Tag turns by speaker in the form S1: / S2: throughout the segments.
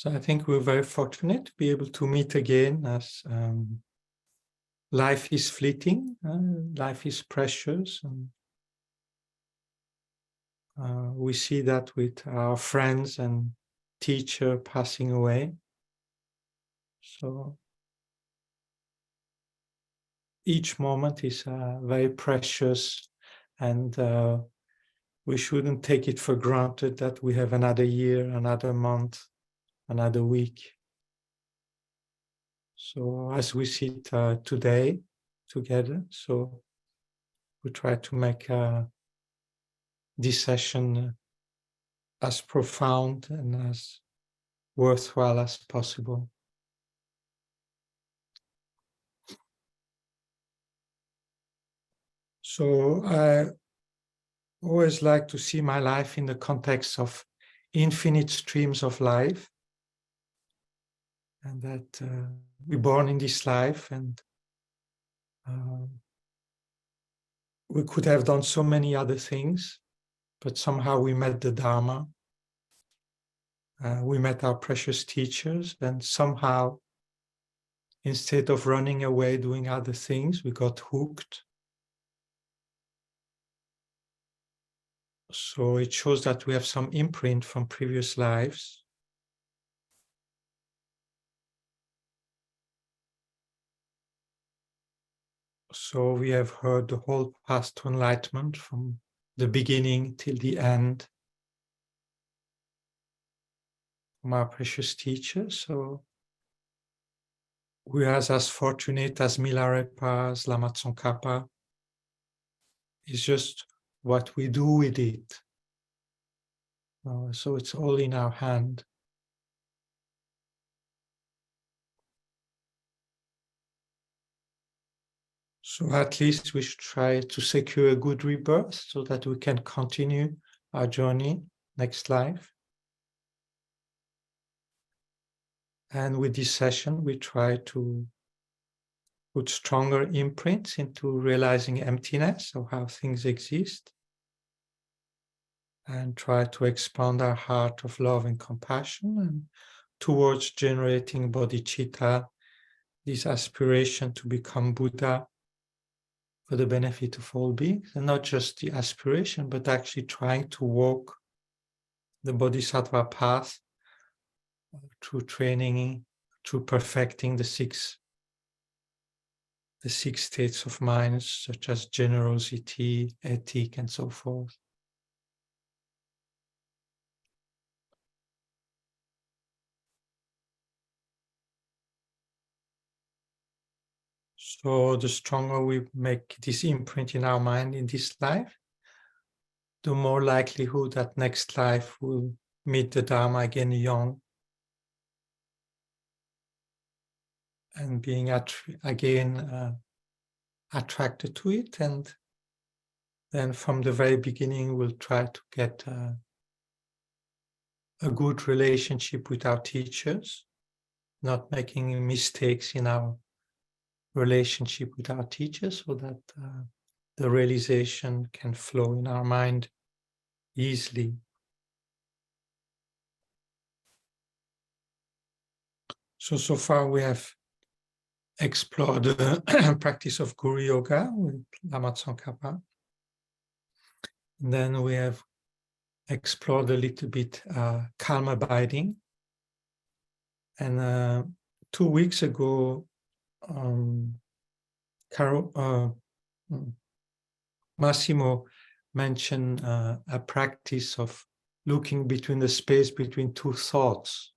S1: So I think we're very fortunate to be able to meet again, as life is fleeting, life is precious, and we see that with our friends and teacher passing away. So each moment is very precious, and we shouldn't take it for granted that we have another year, another month, another week. So as we sit today together, so we try to make this session as profound and as worthwhile as possible. So I always like to see my life in the context of infinite streams of life, and that we're born in this life, and we could have done so many other things, but somehow we met the Dharma, we met our precious teachers, and somehow, instead of running away doing other things, we got hooked. So it shows that we have some imprint from previous lives. So we have heard the whole path to enlightenment from the beginning till the end from our precious teachers. So we are as fortunate as Milarepa, as Lama Tsongkhapa. It's just what we do with it. So it's all in our hand. So at least we should try to secure a good rebirth so that we can continue our journey next life. And with this session, we try to put stronger imprints into realizing emptiness of how things exist, and try to expand our heart of love and compassion and towards generating bodhicitta, this aspiration to become Buddha for the benefit of all beings, and not just the aspiration, but actually trying to walk the bodhisattva path through training, through perfecting the six states of mind, such as generosity, ethic, and so forth. So the stronger we make this imprint in our mind in this life, the more likelihood that next life will meet the Dharma again young, and being again attracted to it, and then from the very beginning we'll try to get a good relationship with our teachers, not making mistakes in our relationship with our teachers, so that the realization can flow in our mind easily. So far we have explored the practice of Guru Yoga with Lama Tsongkhapa. Then we have explored a little bit calm abiding. And 2 weeks ago, Massimo mentioned a practice of looking between the space between two thoughts.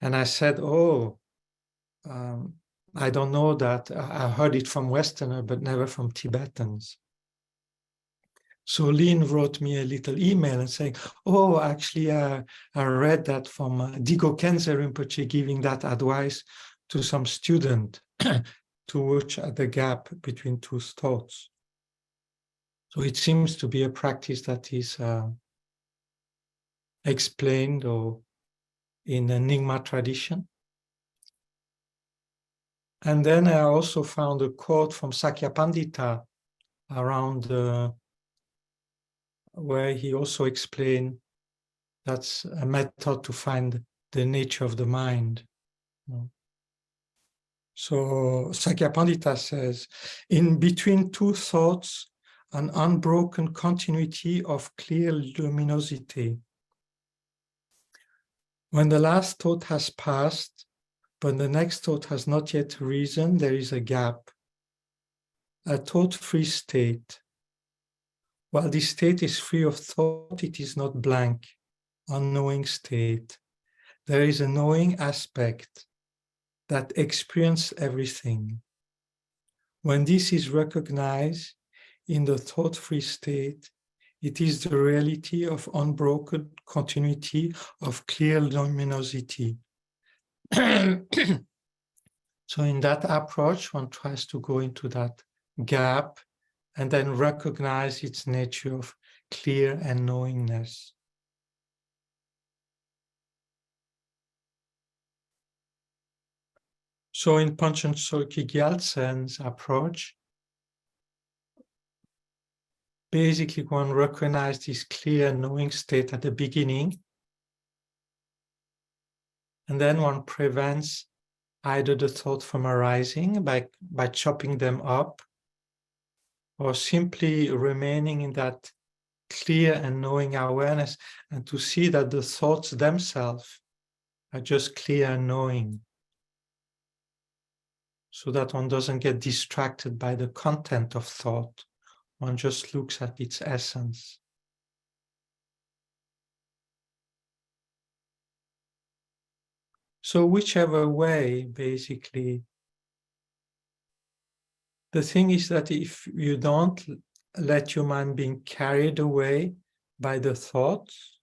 S1: And I said, I don't know that. I heard it from Westerners, but never from Tibetans. So Lynn wrote me a little email and saying, actually, I read that from Digo Khyentse Rinpoche giving that advice to some student to watch at the gap between two thoughts. So it seems to be a practice that is explained or in the Nyingma tradition. And then I also found a quote from Sakya Pandita around where he also explained that's a method to find the nature of the mind. So Sakya Pandita says, in between two thoughts, an unbroken continuity of clear luminosity. When the last thought has passed, but the next thought has not yet arisen, there is a gap, a thought-free state. While this state is free of thought, it is not blank, unknowing state. There is a knowing aspect that experiences everything. When this is recognized in the thought-free state, it is the reality of unbroken continuity of clear luminosity. So in that approach, one tries to go into that gap and then recognize its nature of clear and knowingness. So in Panchen Soki Gyaltsen's approach, basically one recognizes this clear knowing state at the beginning, and then one prevents either the thought from arising by chopping them up, or simply remaining in that clear and knowing awareness, and to see that the thoughts themselves are just clear and knowing, so that one doesn't get distracted by the content of thought. One just looks at its essence. So whichever way, basically, the thing is that if you don't let your mind being carried away by the thoughts,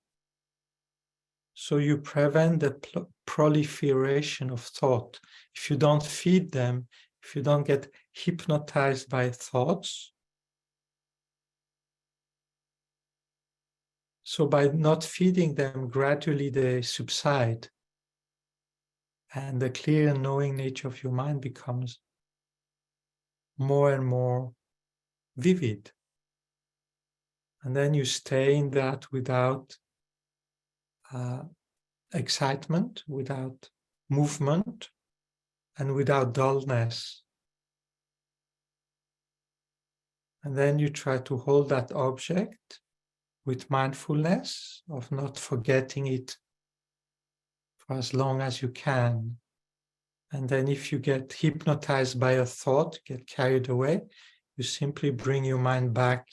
S1: so you prevent the proliferation of thought. If you don't feed them, if you don't get hypnotized by thoughts, so by not feeding them, gradually they subside. And the clear and knowing nature of your mind becomes more and more vivid. And then you stay in that without excitement, without movement, and without dullness. And then you try to hold that object with mindfulness of not forgetting it for as long as you can. And then if you get hypnotized by a thought, get carried away, you simply bring your mind back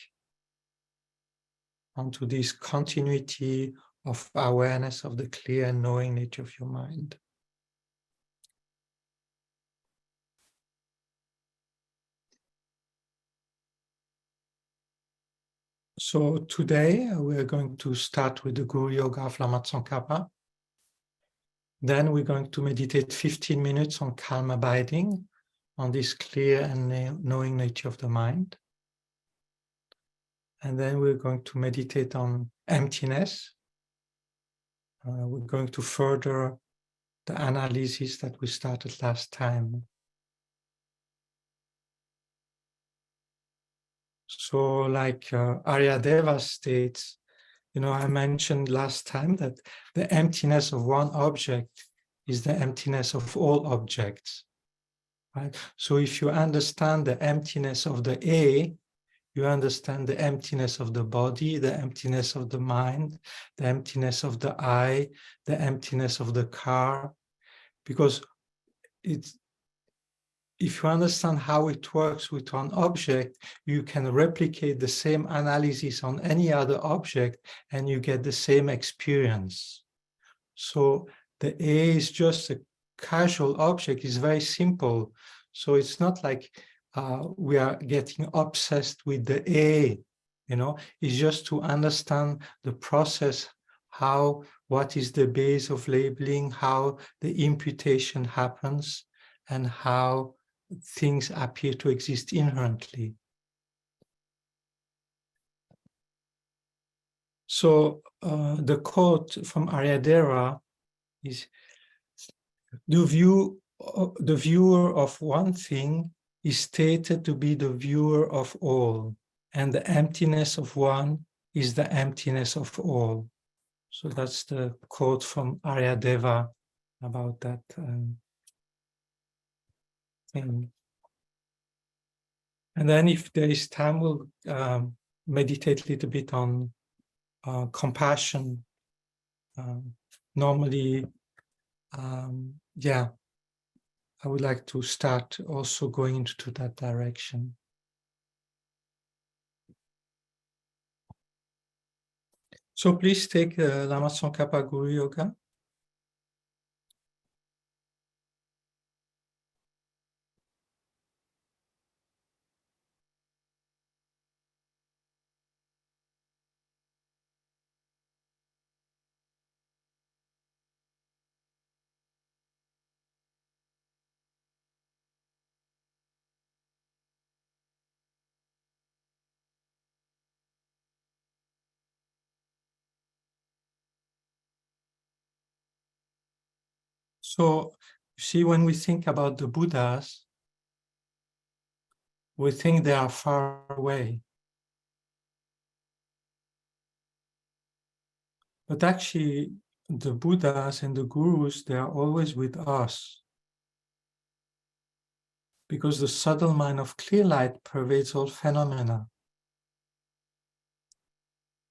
S1: onto this continuity of awareness of the clear and knowing nature of your mind. So today we're going to start with the Guru Yoga of Lama Tsongkhapa. Then we're going to meditate 15 minutes on calm abiding, on this clear and knowing nature of the mind. And then we're going to meditate on emptiness. We're going to further the analysis that we started last time. So like Aryadeva states, I mentioned last time that the emptiness of one object is the emptiness of all objects, right? So if you understand the emptiness of the A, you understand the emptiness of the body, the emptiness of the mind, the emptiness of the eye, the emptiness of the car, because if you understand how it works with one object, you can replicate the same analysis on any other object and you get the same experience. So the A is just a casual object, it's very simple. So it's not like we are getting obsessed with the A, it's just to understand the process, what is the base of labeling, how the imputation happens, and how things appear to exist inherently. So the quote from Aryadeva is, the viewer of one thing is stated to be the viewer of all, and the emptiness of one is the emptiness of all. So that's the quote from Aryadeva about that thing. And then if there is time, we'll meditate a little bit on compassion. Normally, yeah, I would like to start also going into that direction. So please take Lama Tsongkhapa Guru Yoga. So, you see, when we think about the Buddhas, we think they are far away. But actually, the Buddhas and the Gurus, they are always with us. Because the subtle mind of clear light pervades all phenomena.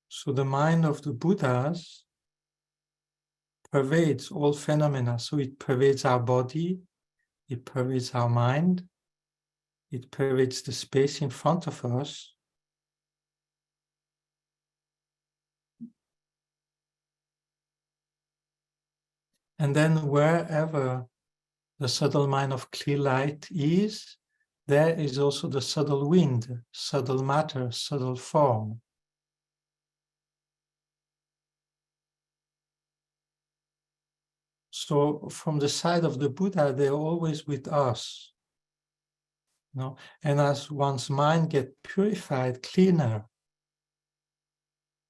S1: So the mind of the Buddhas pervades all phenomena. So it pervades our body, it pervades our mind, it pervades the space in front of us. And then wherever the subtle mind of clear light is, there is also the subtle wind, subtle matter, subtle form. So from the side of the Buddha, they're always with us. No? And as one's mind gets purified, cleaner.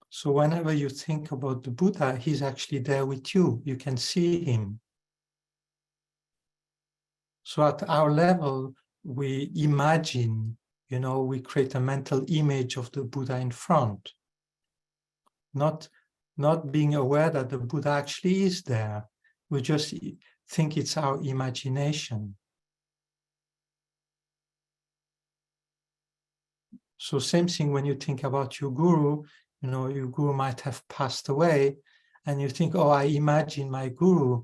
S1: So whenever you think about the Buddha, he's actually there with you. You can see him. So at our level, we imagine, we create a mental image of the Buddha in front. Not being aware that the Buddha actually is there. We just think it's our imagination. So same thing when you think about your guru, your guru might have passed away and you think, oh, I imagine my guru.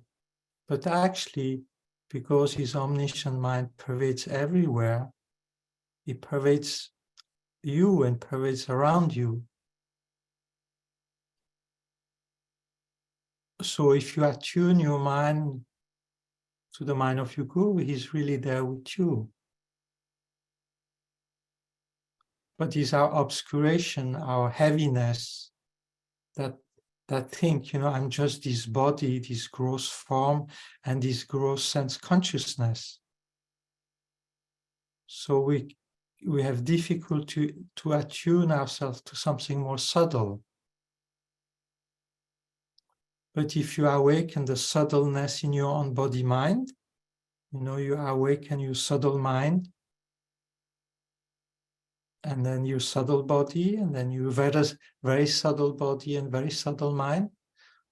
S1: But actually, because his omniscient mind pervades everywhere, it pervades you and pervades around you. So if you attune your mind to the mind of your guru, he's really there with you. But it's our obscuration, our heaviness, that think, I'm just this body, this gross form, and this gross sense consciousness. So we have difficulty to attune ourselves to something more subtle. But if you awaken the subtleness in your own body mind, you awaken your subtle mind, and then your subtle body, and then your very, very subtle body and very subtle mind.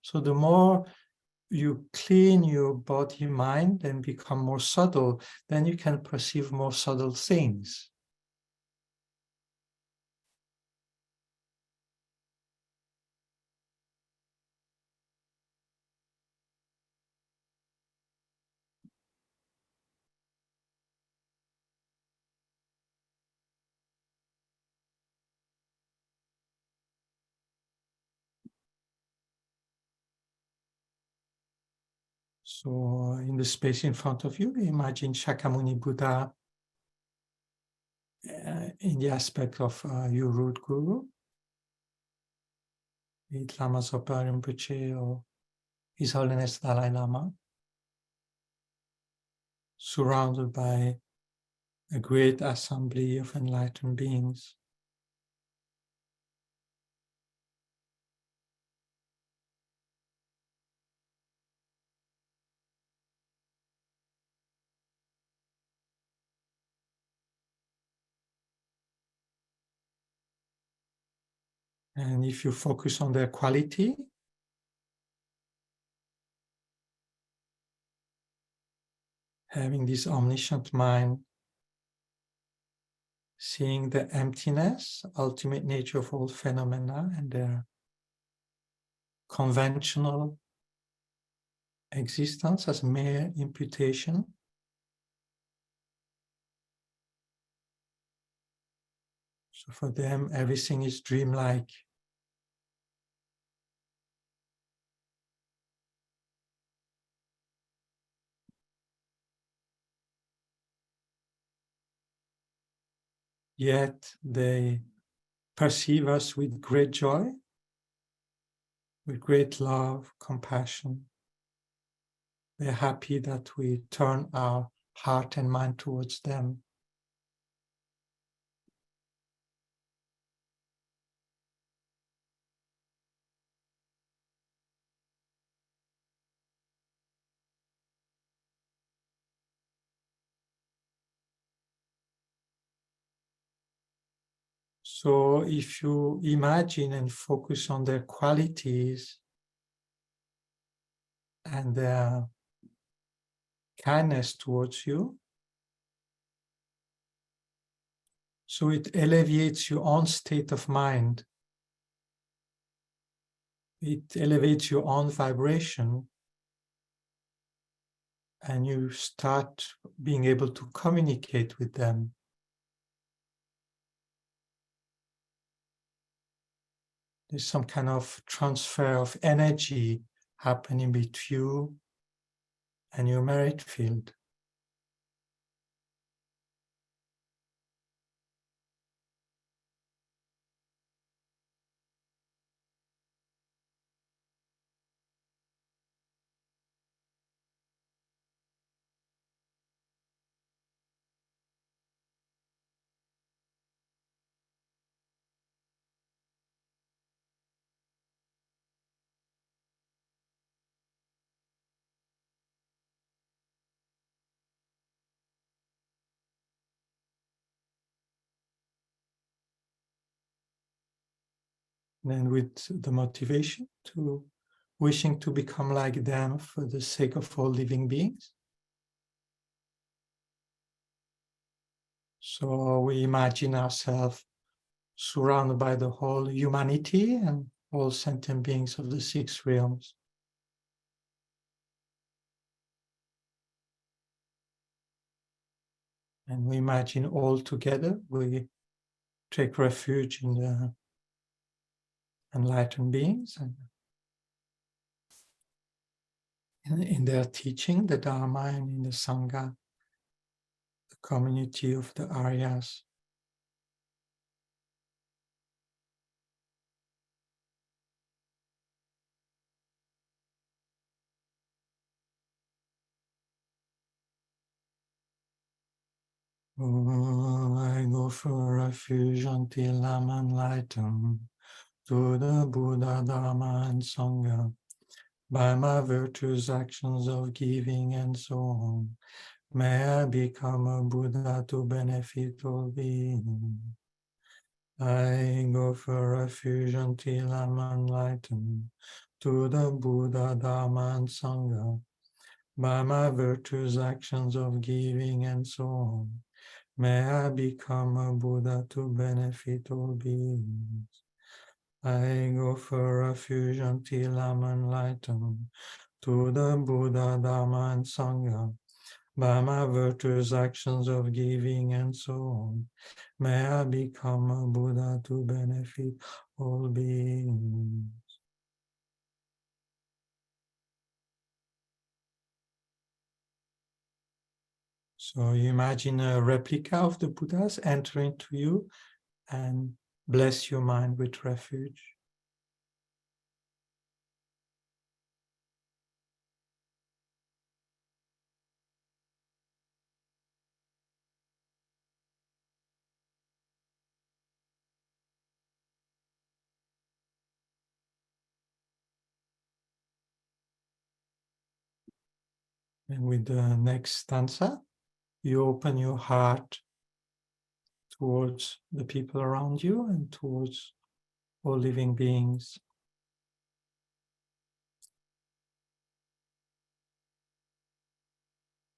S1: So the more you clean your body, mind, and become more subtle, then you can perceive more subtle things. So in the space in front of you, imagine Shakyamuni Buddha in the aspect of your root guru, be it Lama Zopa Rinpoche or His Holiness Dalai Lama, surrounded by a great assembly of enlightened beings. And if you focus on their quality, having this omniscient mind, seeing the emptiness, ultimate nature of all phenomena and their conventional existence as mere imputation. So for them, everything is dreamlike. Yet they perceive us with great joy, with great love, compassion. They're happy that we turn our heart and mind towards them. So if you imagine and focus on their qualities and their kindness towards you, so it elevates your own state of mind. It elevates your own vibration, and you start being able to communicate with them. There's some kind of transfer of energy happening between you and your merit field. And with the motivation to wishing to become like them for the sake of all living beings. So we imagine ourselves surrounded by the whole humanity and all sentient beings of the six realms. And we imagine all together, we take refuge in the enlightened beings and in their teaching, the Dharma, and in the Sangha, the community of the Aryas. Oh, I go for refuge until I'm enlightened to the Buddha, Dharma, and Sangha by my virtuous actions of giving and so on. May I become a Buddha to benefit all beings. I go for refuge until I'm enlightened to the Buddha, Dharma, and Sangha by my virtuous actions of giving and so on. May I become a Buddha to benefit all beings. I go for refuge until I'm enlightened to the Buddha, Dharma, and Sangha by my virtuous actions of giving and so on. May I become a Buddha to benefit all beings. So you imagine a replica of the Buddhas entering to you and bless your mind with refuge. And with the next stanza, you open your heart towards the people around you and towards all living beings.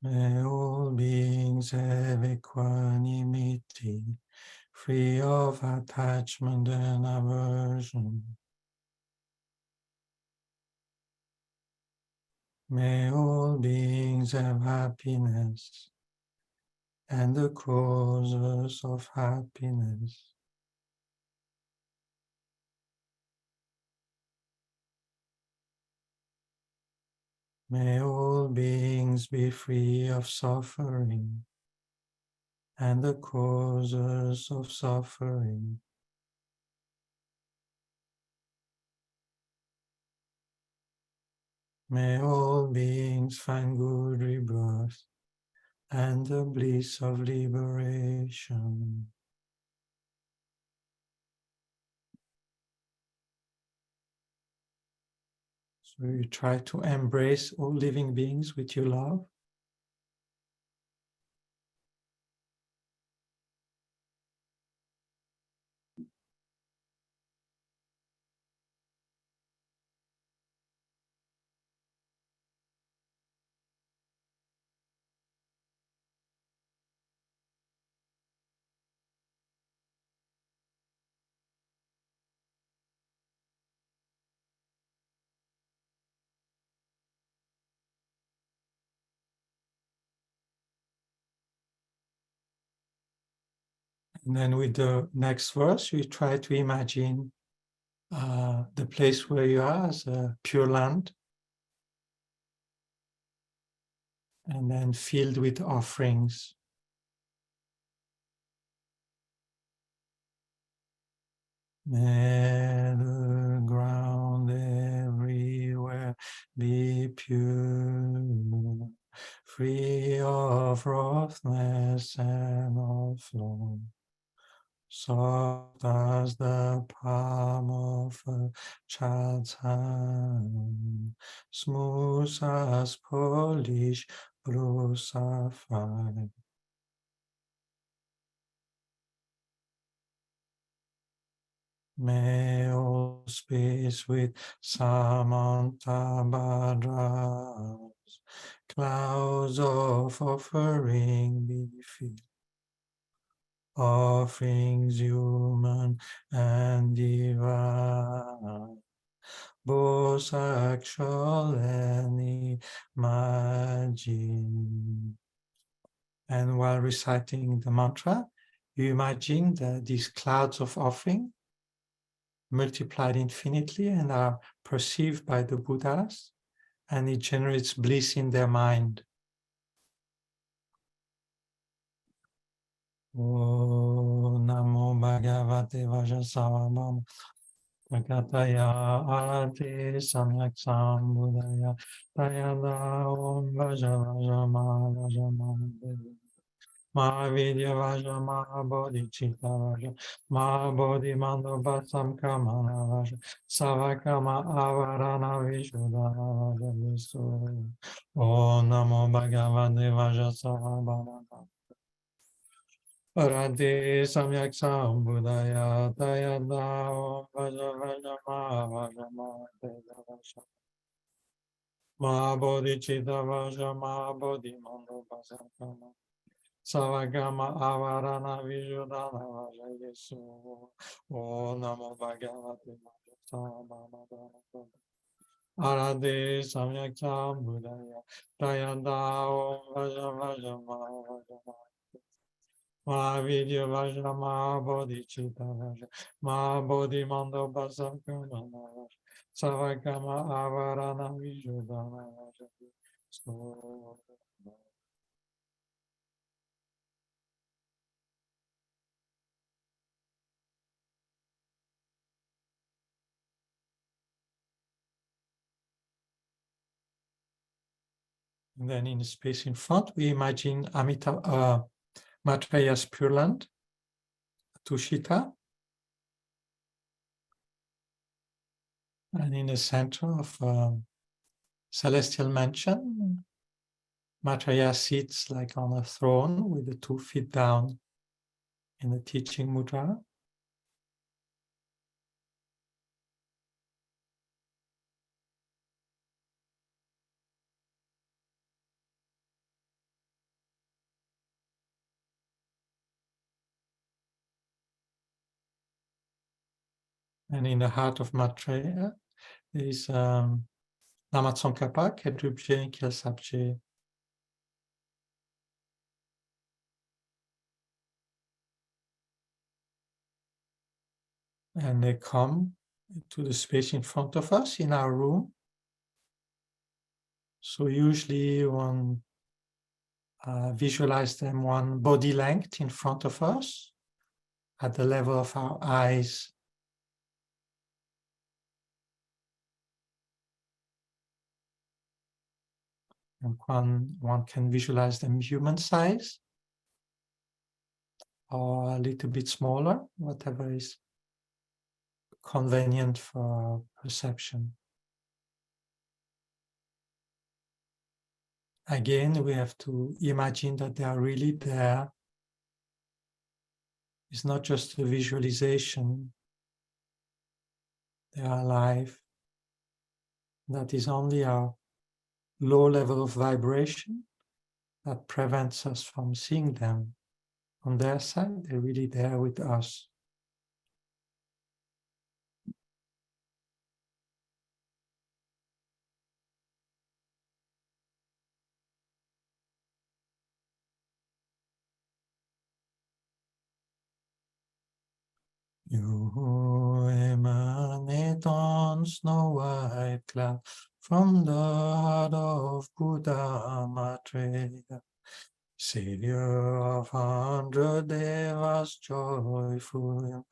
S1: May all beings have equanimity, free of attachment and aversion. May all beings have happiness and the causes of happiness. May all beings be free of suffering and the causes of suffering. May all beings find good rebirth and the bliss of liberation. So you try to embrace all living beings with your love. And then with the next verse, you try to imagine the place where you are as a pure land, and then filled with offerings. May the ground everywhere be pure, free of roughness and of flaw, soft as the palm of a child's hand, smooth as polished blue sapphire. May all space with Samantabhadras, clouds of offering be filled, offerings human and divine, both actual and imagined. And while reciting the mantra, you imagine that these clouds of offering multiplied infinitely and are perceived by the Buddhas, and it generates bliss in their mind. Oh, Namo Bhagavate Vajrasavam Bhagavaya Arati Samyak Sambuddhaya Tayada Om Vajravajama Vajama Mahavidya Vaja Mahabodhicitta Vaja Mahabodhi Mandobasam Kamana Vaja Savakama Avarana Vishuddhana Vaja Visu Om Namo Bhagavate Vaja Sahabhana Arati Samyak Sambuddhaya Tayada Om Vaja Vaja Mahavaja Mahavaja Mahabodhicitta Vaja Mahabodhi Mandobasam Kamana Savagama Avarana Vijudana Vajayesu O Namo Bhagavate Vajasamana Arade Samyak Sambuddhaya Tayanda Om Vaja Vaja Mahavaja Mahavidya Vaja Mahabodhicitta Vaja Mahabodhi Mando Basakama Vaja Savagama Avarana Vijudana Vajayesu. And then in the space in front, we imagine Matreya's Pure Land, Tushita. And in the center of celestial mansion, Matreya sits like on a throne with the 2 feet down in the teaching mudra. And in the heart of Maitreya, there is Lama Tsongkhapa, Kedrubje, Kyelsabje. And they come to the space in front of us in our room. So usually one visualize them one body length in front of us at the level of our eyes. And one can visualize them human size or a little bit smaller, whatever is convenient for perception. Again, we have to imagine that they are really there. It's not just a visualization. They are alive. That is only our low level of vibration that prevents us from seeing them. On their side, they're really there with us. You emanate on snow white cloud from the heart of Buddha Maitreya, Savior of 100 Devas, joyful,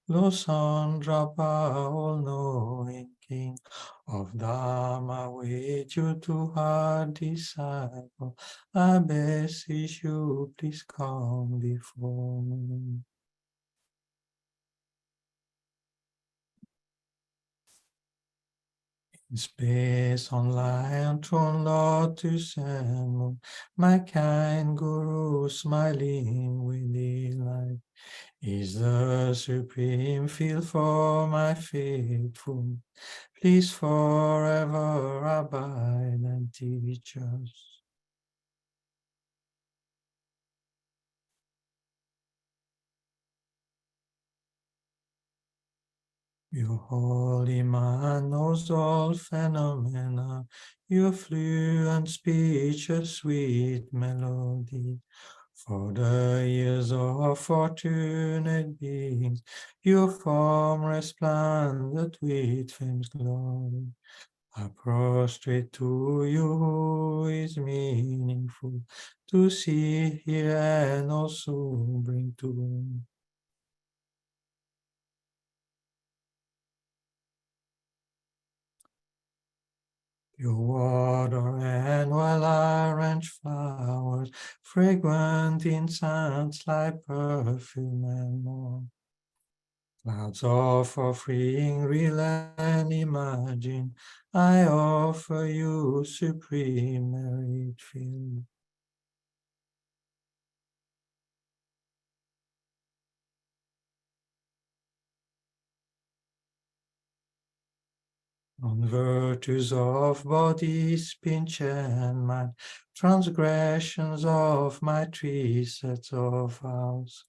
S1: Lusandra, all-knowing King of Dharma, wait you to heart disciple. I beseech you, please come before me. In space, on lion, throne, lotus, and moon, my kind Guru, smiling with delight, is the supreme field for my faithful. Please forever abide and teach us. Your holy mind knows all phenomena, your fluent speech a sweet melody. For the years of fortunate beings, your form resplendent with fame's glory. I prostrate to you who is meaningful to see, hear, and also bring to me. Your water and while I arrange flowers, fragrant incense like perfume and more. Clouds of offering, real and imagine, I offer you supreme merit filled. On virtues of body, speech, and mind, transgressions of my three sets of vows,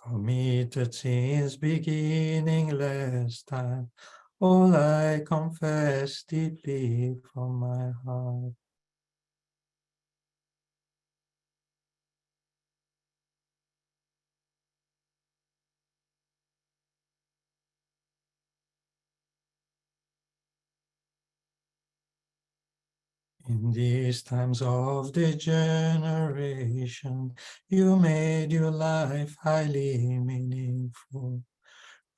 S1: committed since beginning last time, all I confess deeply from my heart. In these times of degeneration, you made your life highly meaningful.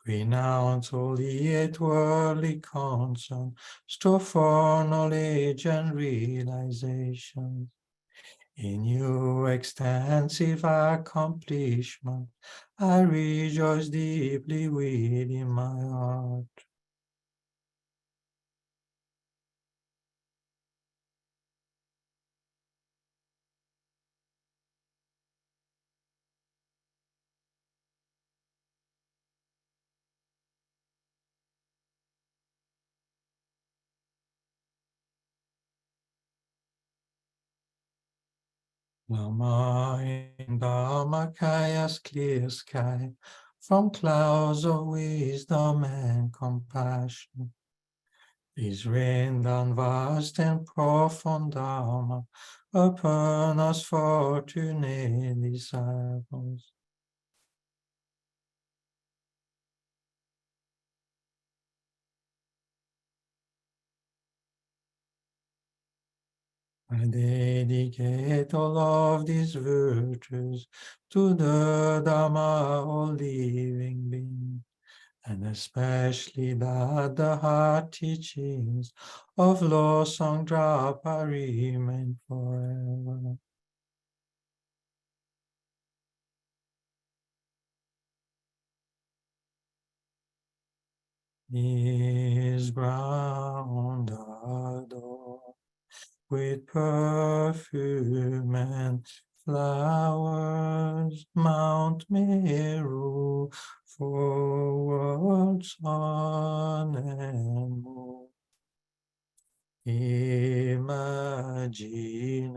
S1: Renounce all yet worldly concern, strive for knowledge and realization. In your extensive accomplishment, I rejoice deeply within my heart. Lama in Dharmakayas clear sky, from clouds of wisdom and compassion. Please rain down vast and profound Dharma upon us fortunate disciples. I dedicate all of these virtues to the Dharma, all living beings, and especially that the heart teachings of Losang Drapa remain forever. Is ground adorned with perfume and flowers, Mount Meru for worlds on and more. Imagine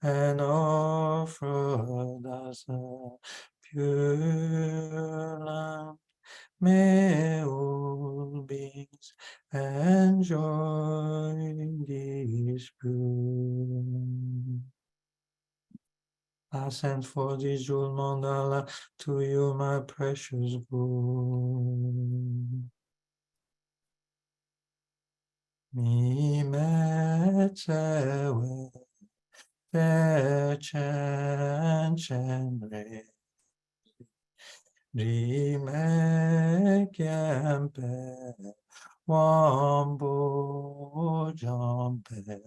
S1: and offered as a pure lamp. May all beings enjoy this boon. I send for this jewel mandala to you, my precious boon. Mi me tsewe te chen chen re. Rime kempe wambo jampe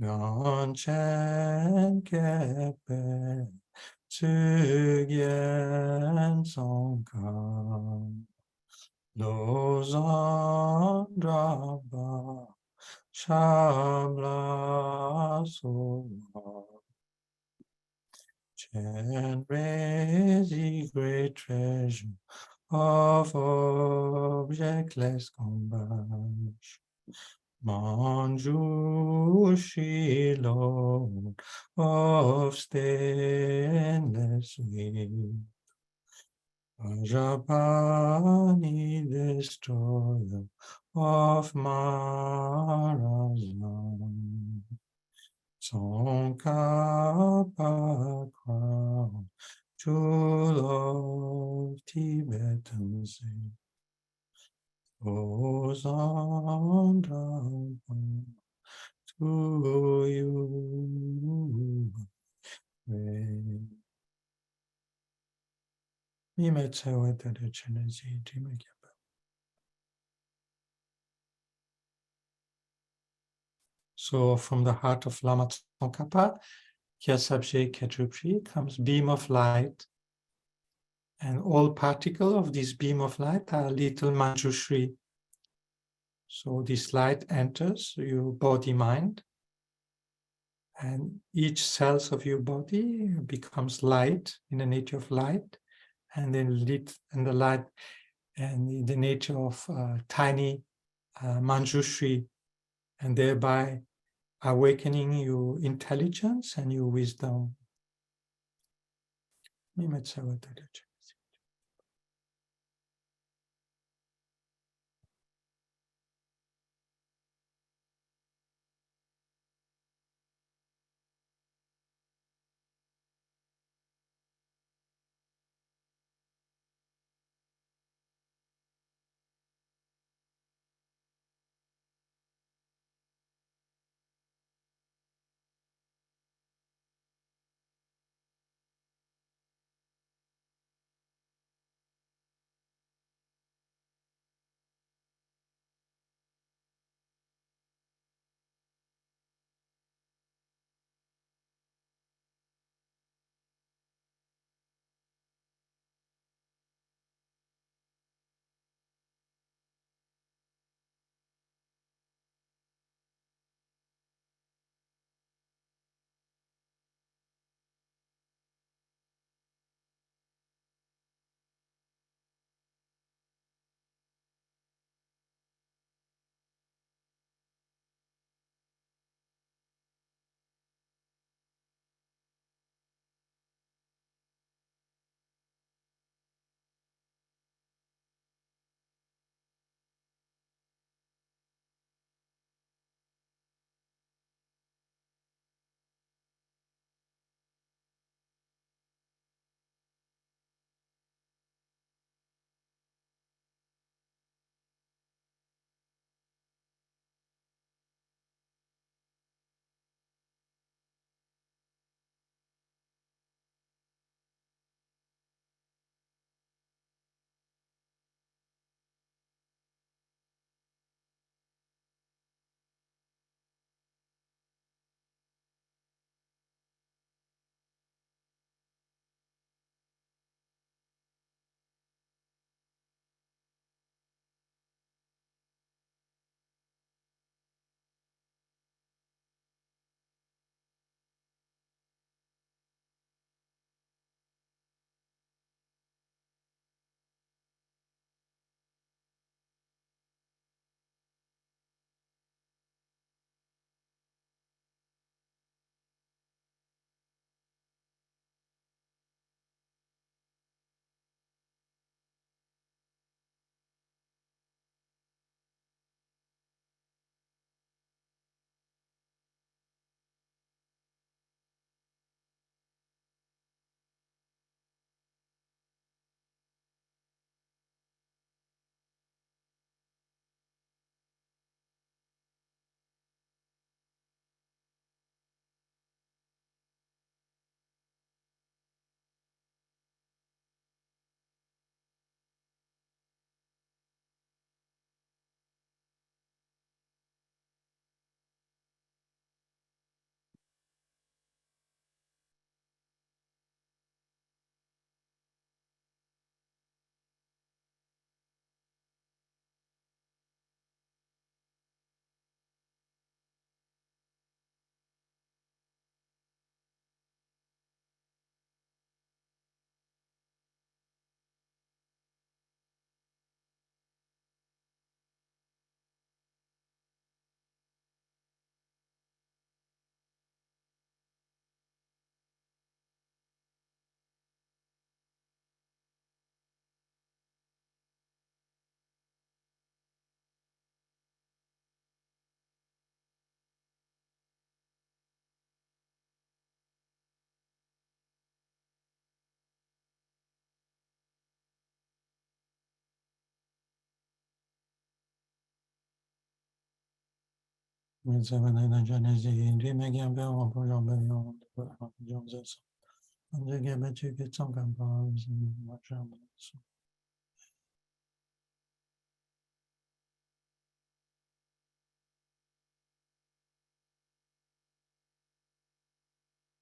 S1: ganchen kepe tsugyen songkang lozan draba shabla soha. Chen raise great treasure of objectless compassion. Manjushri Lord of stainless wing. Ajapani destroyer of Maras. Tsongkhapa crown, jewel of Tibetan Zen, goes on down to you. So from the heart of Lama Tsongkhapa, Kyasabje Khetrupi comes beam of light, and all particles of this beam of light are little Manjushri. So this light enters your body-mind, and each cells of your body becomes light in the nature of light, and then lit in the light and in the nature of tiny Manjushri, and thereby awakening your intelligence and your wisdom.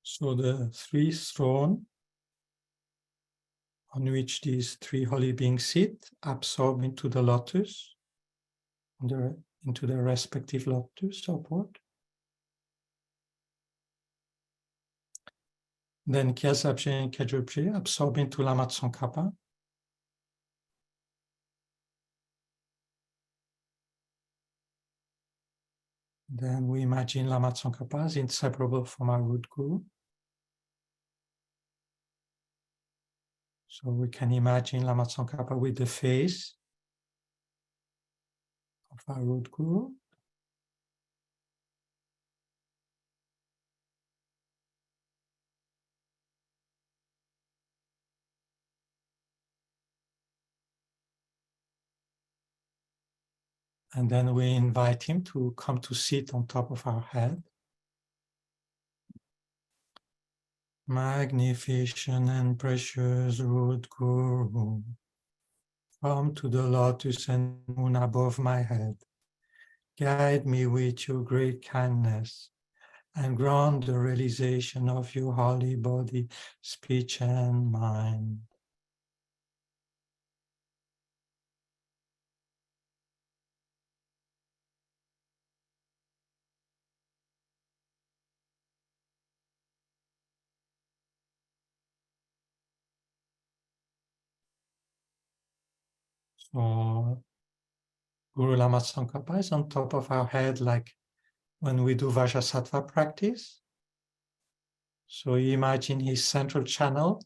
S1: So the three thrones on which these three holy beings sit absorb into the lotus, into the respective lotus upward. Then Kyasabje and Kajubje absorb into Lama Tsongkhapa. Then we imagine Lama Tsongkhapa as inseparable from our root guru. So we can imagine Lama Tsongkhapa with the face of our root guru. And then we invite him to come to sit on top of our head. Magnificent and precious root guru, come to the lotus and moon above my head. Guide me with your great kindness and grant the realization of your holy body, speech, and mind. So Guru Lama Tsongkhapa is on top of our head, like when we do Vajrasattva practice. So you imagine his central channel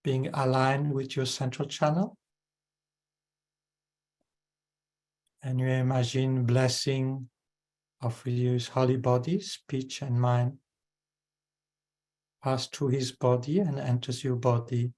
S1: being aligned with your central channel. And you imagine blessing of his holy body, speech and mind pass through his body and enters your body.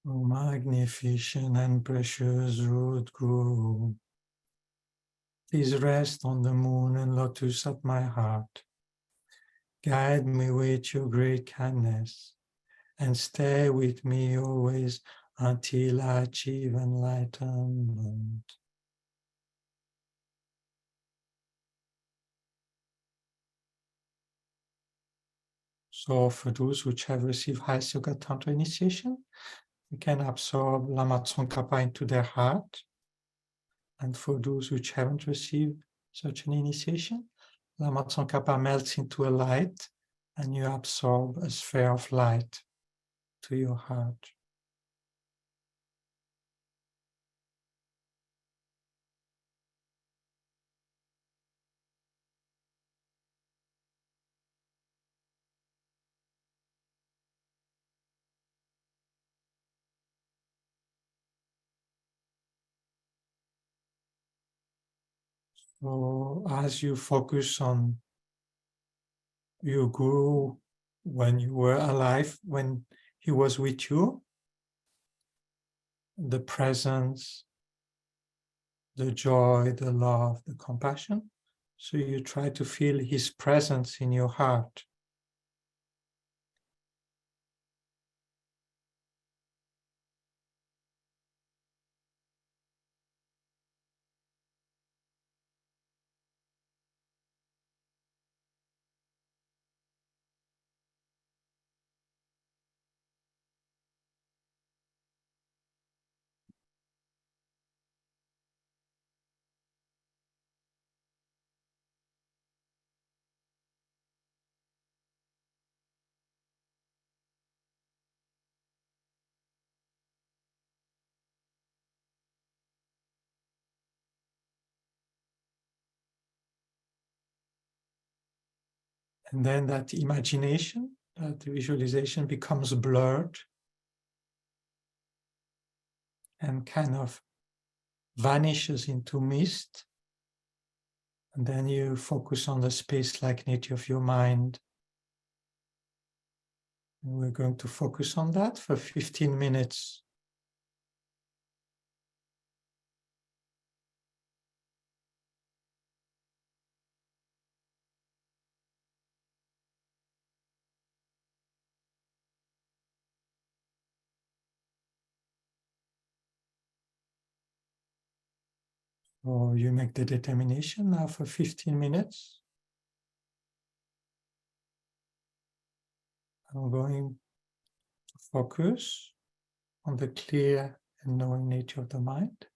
S1: Oh, magnificent and precious root guru, please rest on the moon and lotus at my heart. Guide me with your great kindness and stay with me always until I achieve enlightenment. So for those who have received highest yoga tantra initiation, you can absorb Lama Tsongkhapa into their heart. And for those who haven't received such an initiation, Lama Tsongkhapa melts into a light and you absorb a sphere of light to your heart. So as you focus on your guru when you were alive, when he was with you, the presence, the joy, the love, the compassion. So you try to feel his presence in your heart. And then that imagination, that visualization becomes blurred and kind of vanishes into mist. And then you focus on the space-like nature of your mind. And we're going to focus on that for 15 minutes. Or you make the determination now for 15 minutes. I'm going to focus on the clear and knowing nature of the mind.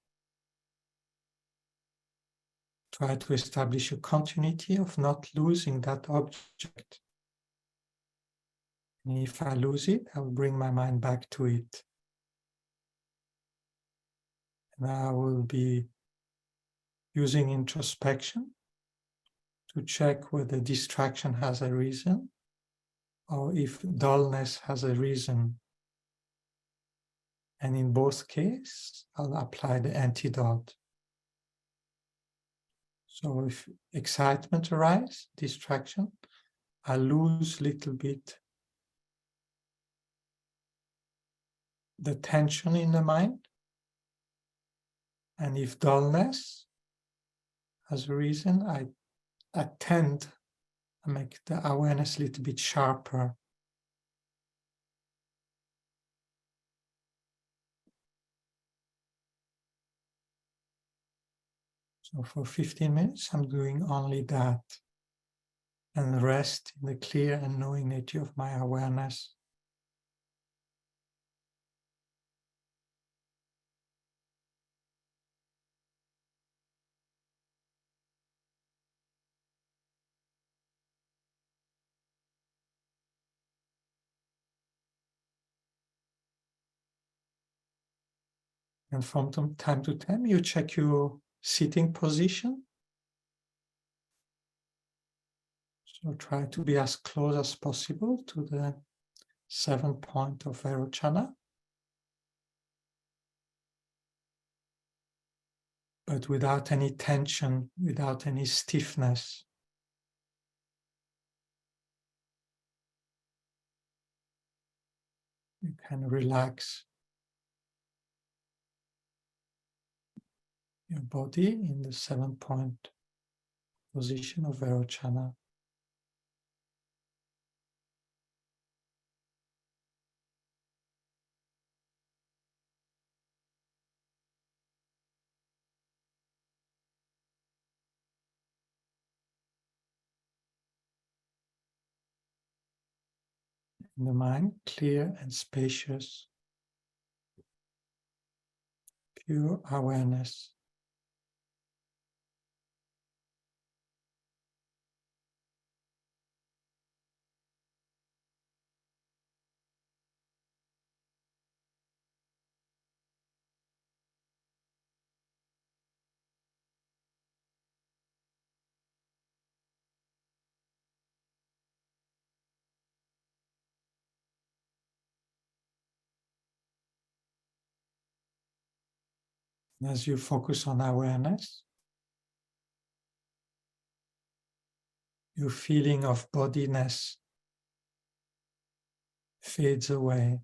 S1: Try to establish a continuity of not losing that object. And if I lose it, I will bring my mind back to it. And I will be using introspection to check whether distraction has a reason or if dullness has a reason. And in both cases, I'll apply the antidote. So if excitement arises, distraction, I lose a little bit the tension in the mind. And if dullness has a reason, I tend to make the awareness a little bit sharper. So for 15 minutes, I'm doing only that and rest in the clear and knowing nature of my awareness. And from time to time, you check your sitting position. So try to be as close as possible to the 7th point of Vairochana, but without any tension, without any stiffness. You can relax your body in the 7th point position of Vairochana. The mind clear and spacious, pure awareness. And as you focus on awareness, your feeling of bodiness fades away.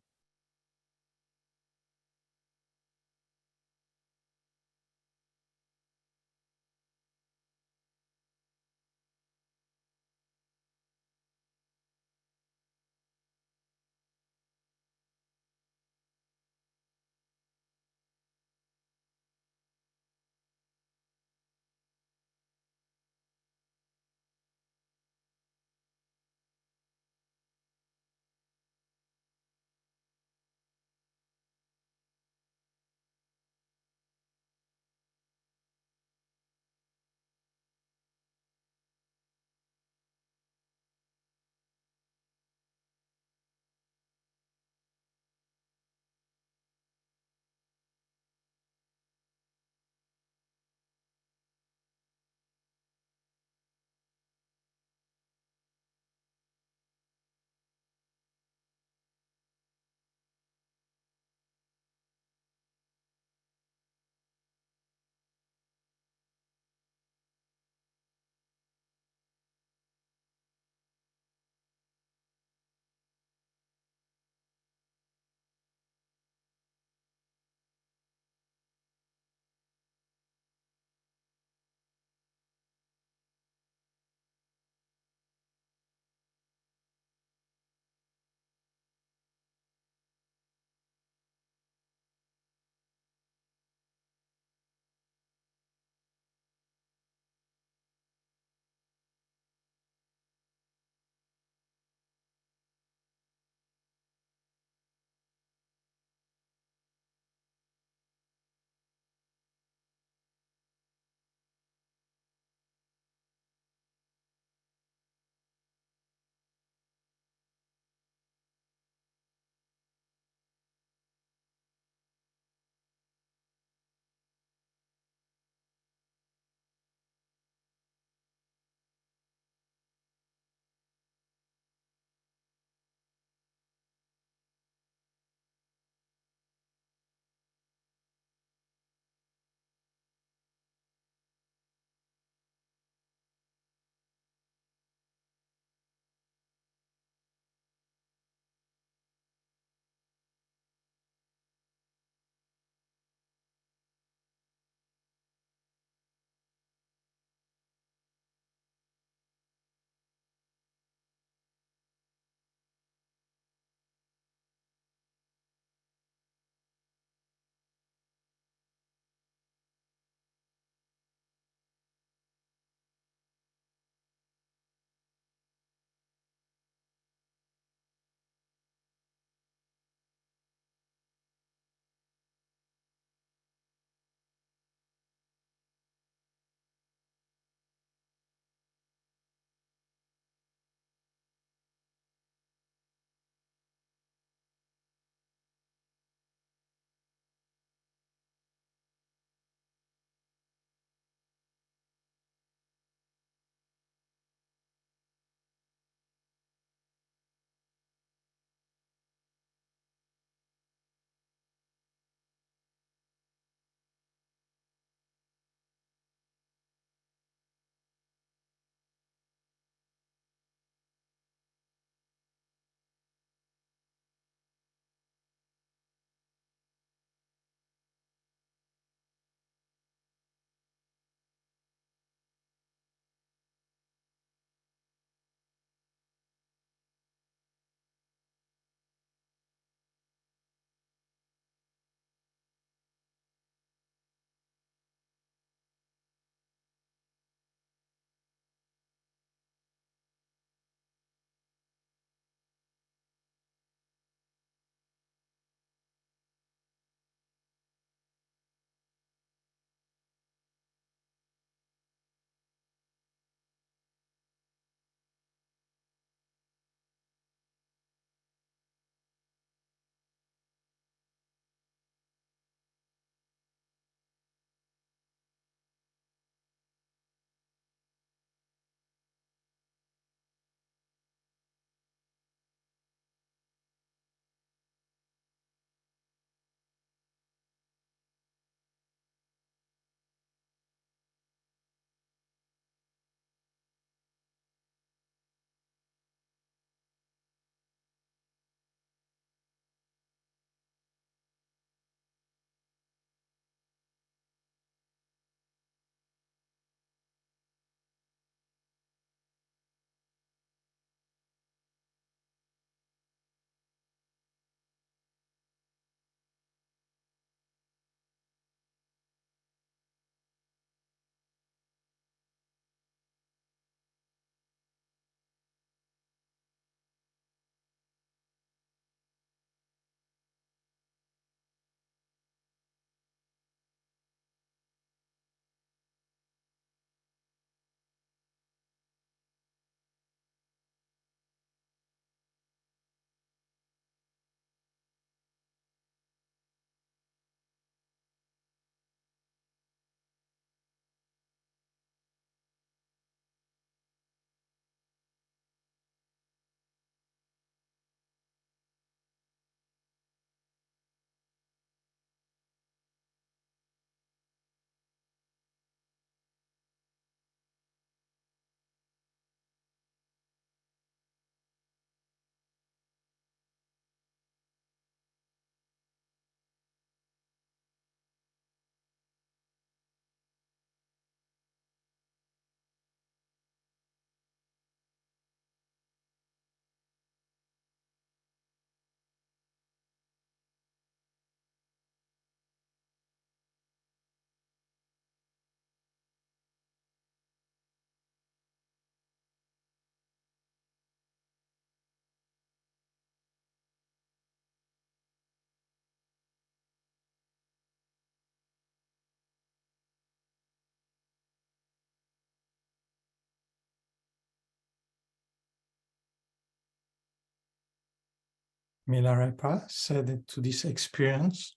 S1: Milarepa said it to this experience,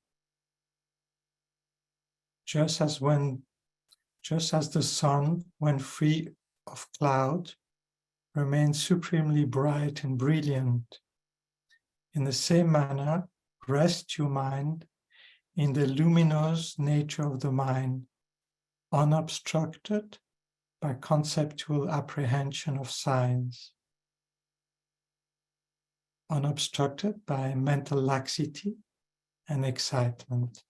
S1: just as the sun, when free of cloud, remains supremely bright and brilliant, in the same manner, rest your mind in the luminous nature of the mind, unobstructed by conceptual apprehension of signs, unobstructed by mental laxity and excitement.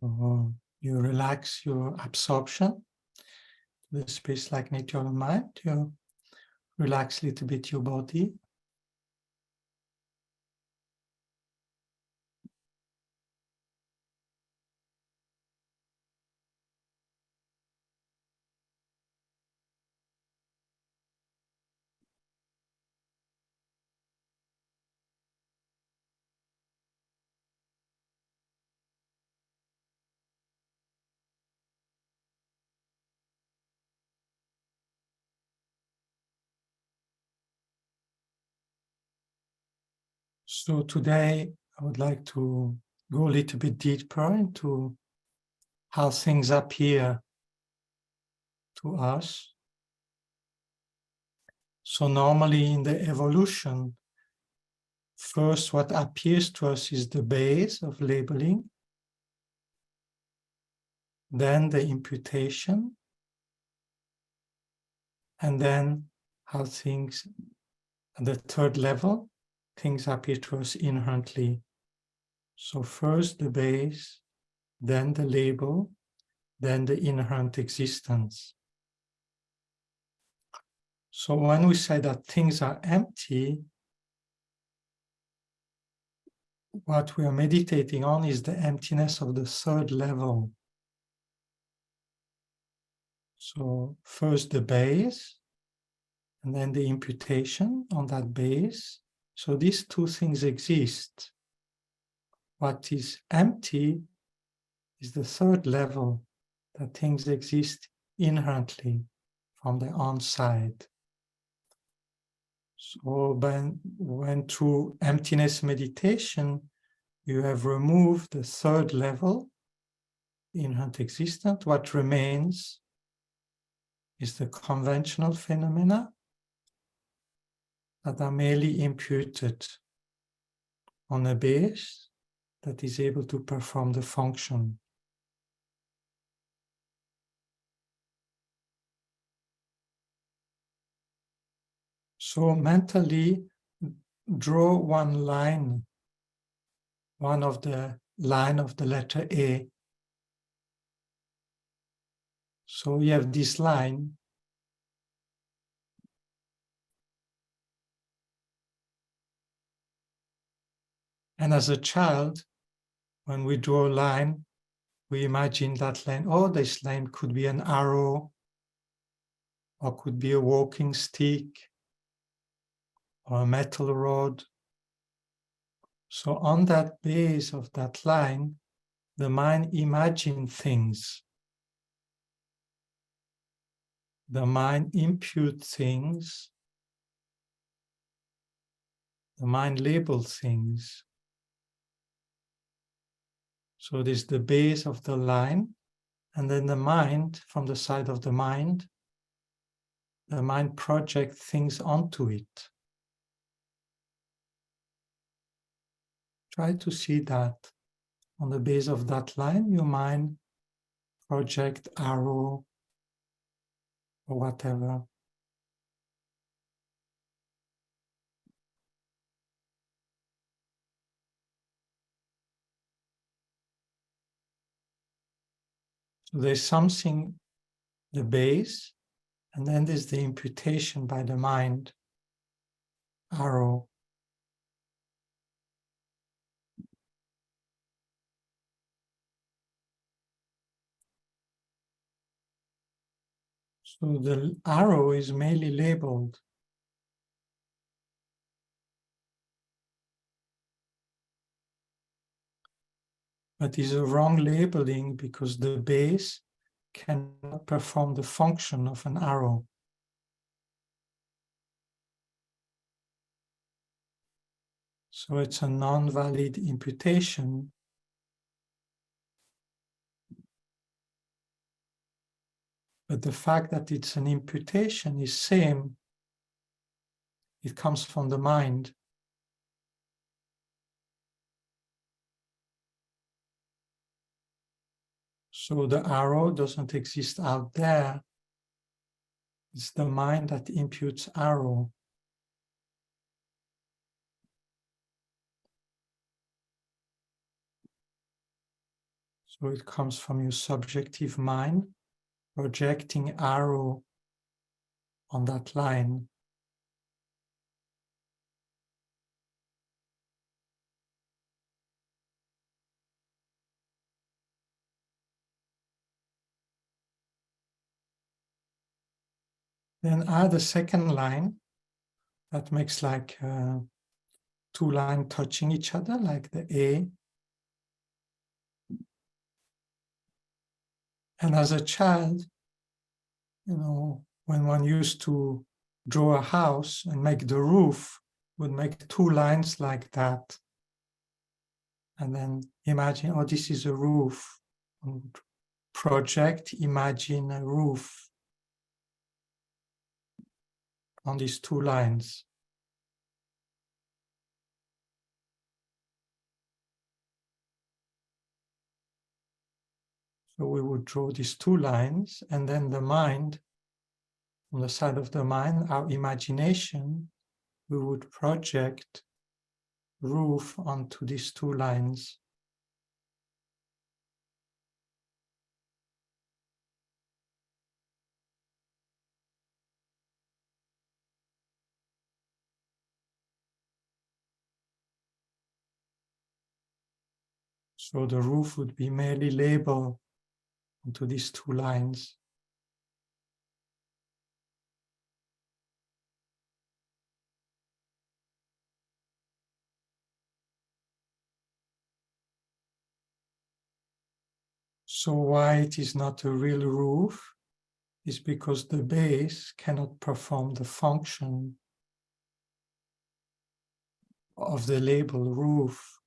S1: So you relax your absorption, the space-like nature of mind. You relax a little bit your body. So today I would like to go a little bit deeper into how things appear to us. So normally in the evolution, first what appears to us is the base of labeling, then the imputation, and then how things, at the third level, things appear to us inherently. So first the base, then the label, then the inherent existence. So when we say that things are empty, what we are meditating on is the emptiness of the third level. So first the base, and then the imputation on that base. So these two things exist. What is empty is the third level, that things exist inherently from the on-side. So when through emptiness meditation, you have removed the third level, inherent existence, what remains is the conventional phenomena that are merely imputed on a base that is able to perform the function. So mentally draw one line, one of the line of the letter A. So you have this line, and as a child, when we draw a line, we imagine that line, oh, this line could be an arrow, or could be a walking stick, or a metal rod. So on that base of that line, the mind imagines things. The mind imputes things. The mind labels things. So this is the base of the line, and then the mind, from the side of the mind projects things onto it. Try to see that on the base of that line, your mind project arrow or whatever. So there's something, the base, and then there's the imputation by the mind, arrow. So the arrow is merely labeled. But is a wrong labeling because the base cannot perform the function of an arrow. So it's a non-valid imputation. But the fact that it's an imputation is same. It comes from the mind. So the arrow doesn't exist out there. It's the mind that imputes arrow. So it comes from your subjective mind projecting arrow on that line. Then add a second line that makes like two lines touching each other, like the A. And as a child, you know, when one used to draw a house and make the roof, would make two lines like that. And then imagine, oh, this is a roof. Project, imagine a roof on these two lines. So we would draw these two lines, and then the mind, on the side of the mind, our imagination, we would project roof onto these two lines. So the roof would be merely labeled onto these two lines. So why it is not a real roof is because the base cannot perform the function of the label roof.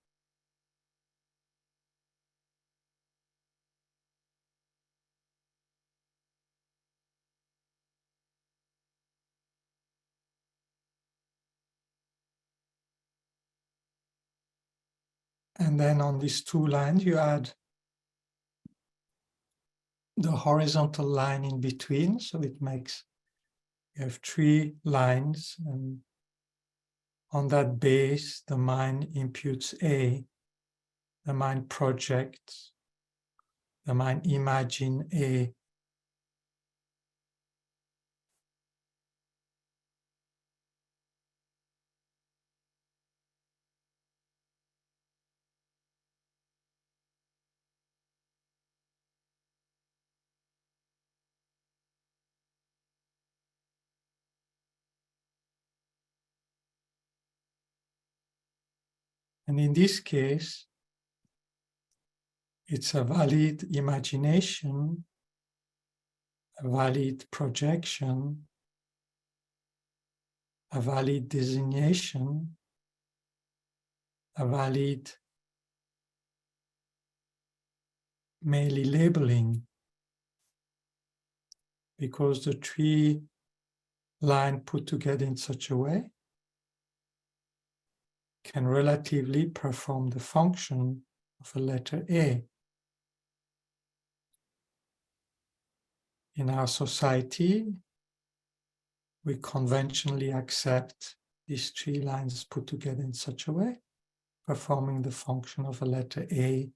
S1: And then on these two lines, you add the horizontal line in between. So it makes, you have three lines, and on that base, the mind imputes A, the mind projects, the mind imagine A. And in this case, it's a valid imagination, a valid projection, a valid designation, a valid merely labeling, because the three lines put together in such a way can relatively perform the function of a letter A. In our society, we conventionally accept these three lines put together in such a way, performing the function of a letter A.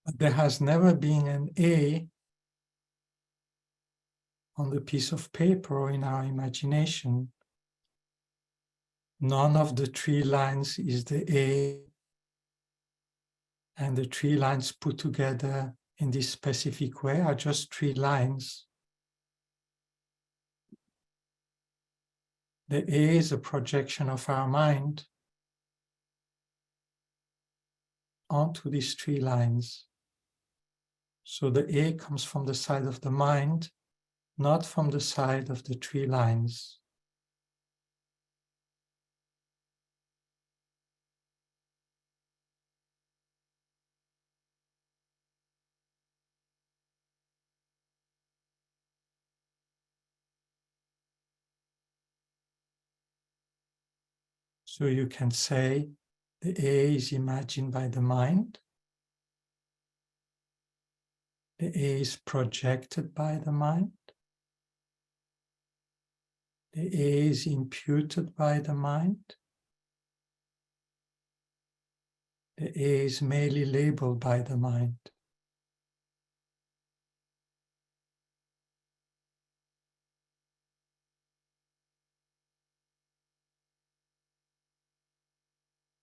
S1: But there has never been an A on the piece of paper or in our imagination. None of the three lines is the A, and the three lines put together in this specific way are just three lines. The A is a projection of our mind onto these three lines. So the A comes from the side of the mind, not from the side of the three lines. So you can say the A is imagined by the mind, the A is projected by the mind, the A is imputed by the mind, the A is merely labeled by the mind.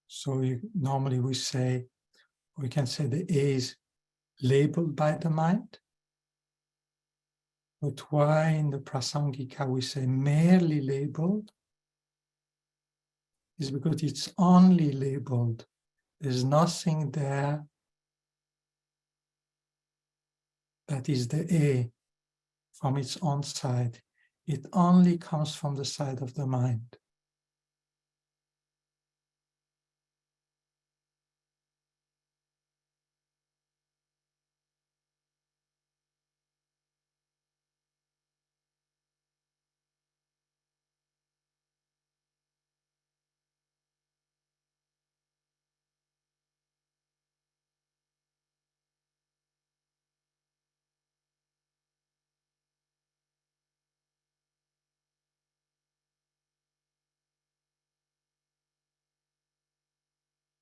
S1: So normally we can say the A is labeled by the mind, But why in the Prasangika we say merely labeled is because it's only labeled. There's nothing there that is the A from its own side. It only comes from the side of the mind.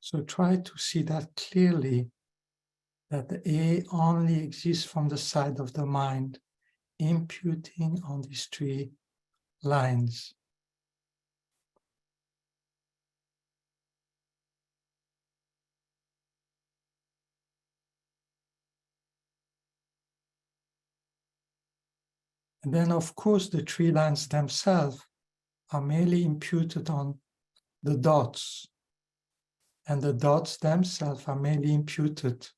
S1: So try to see that clearly, that the A only exists from the side of the mind, imputing on these three lines. And then, of course, the three lines themselves are merely imputed on the dots, and the dots themselves are merely imputed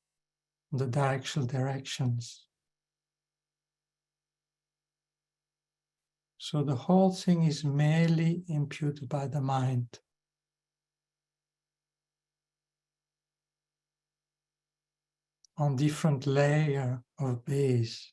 S1: on the directional directions. So the whole thing is merely imputed by the mind. On different layer of base.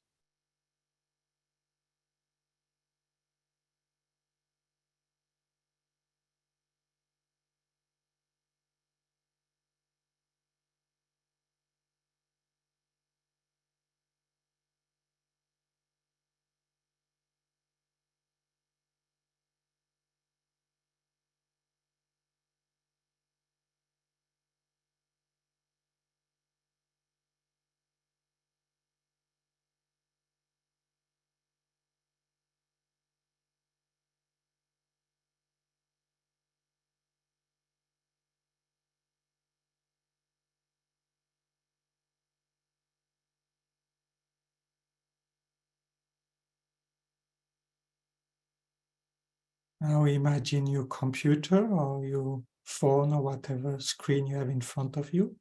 S1: Now imagine your computer or your phone or whatever screen you have in front of you.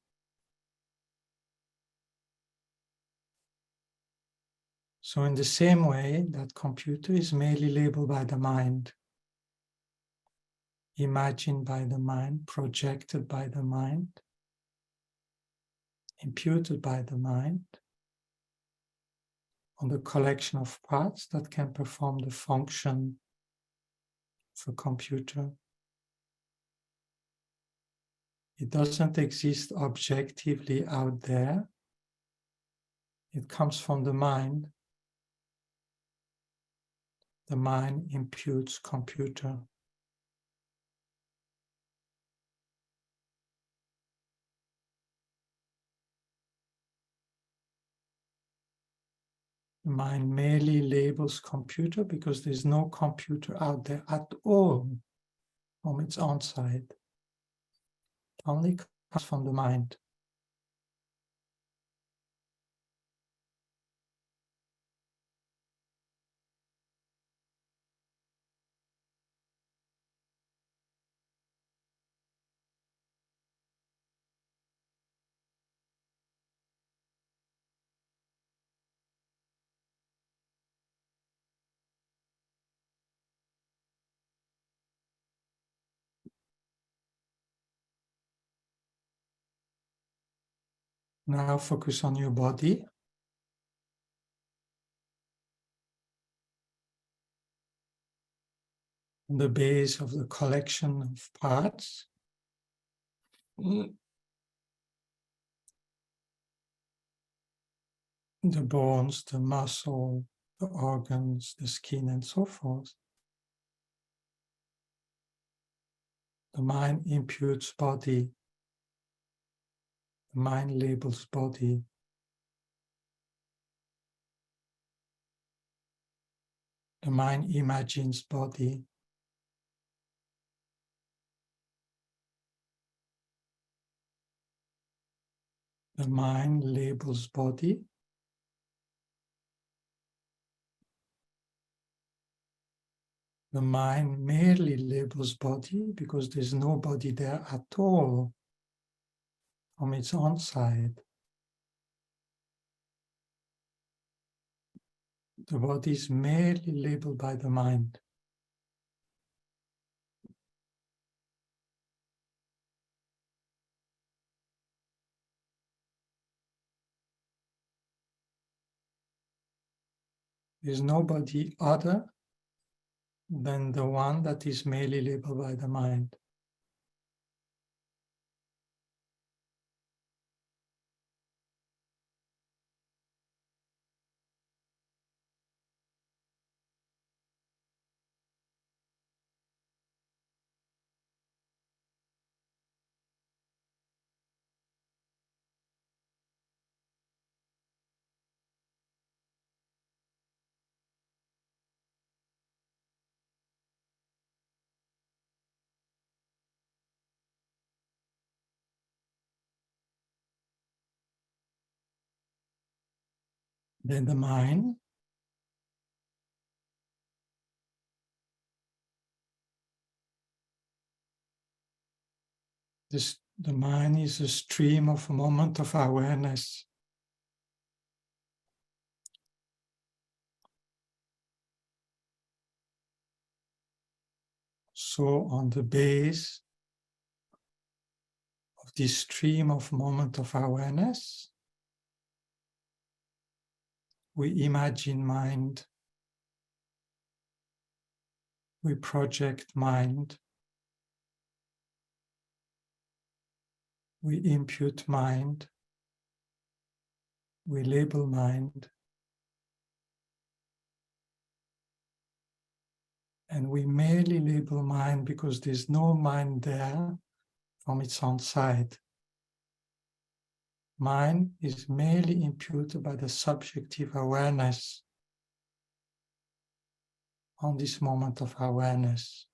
S1: So in the same way, that computer is merely labeled by the mind, imagined by the mind, projected by the mind, imputed by the mind on the collection of parts that can perform the function of a computer. It doesn't exist objectively out there. It comes from the mind. The mind imputes computer. The mind merely labels computer because there's no computer out there at all from its own side. It only comes from the mind. Now focus on your body. On the base of the collection of parts. The bones, the muscle, the organs, the skin, and so forth. The mind imputes body. The mind labels body. The mind imagines body. The mind labels body. The mind merely labels body because there's no body there at all from its own side. The body is merely labeled by the mind. There's nobody other than the one that is merely labeled by the mind. Then the mind the mind is a stream of a moment of awareness. So on the base of this stream of moment of awareness, we imagine mind, we project mind, we impute mind, we label mind, and we merely label mind because there's no mind there from its own side. Mind is merely imputed by the subjective awareness on this moment of awareness.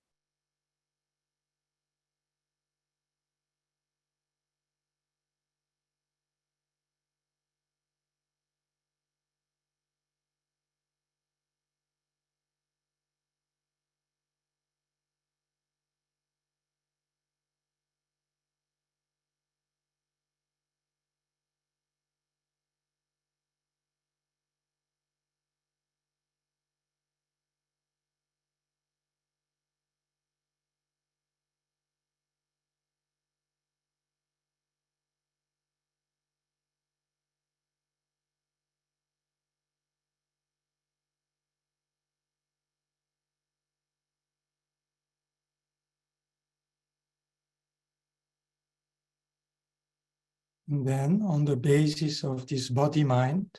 S1: And then, on the basis of this body-mind,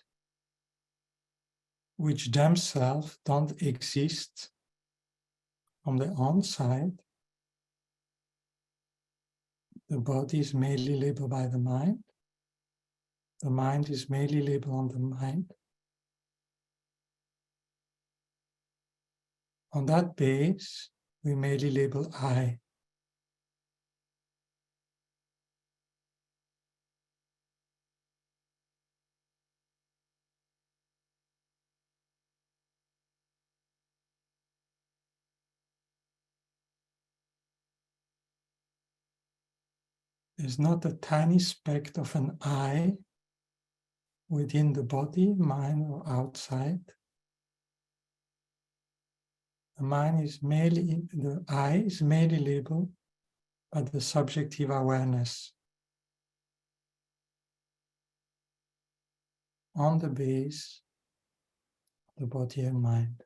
S1: which themselves don't exist from their own side, the body is merely labeled by the mind is merely labeled on the mind. On that base, we merely label I. There's not a tiny speck of an I within the body, mind, or outside. The I is merely labeled by the subjective awareness on the base of the body and mind.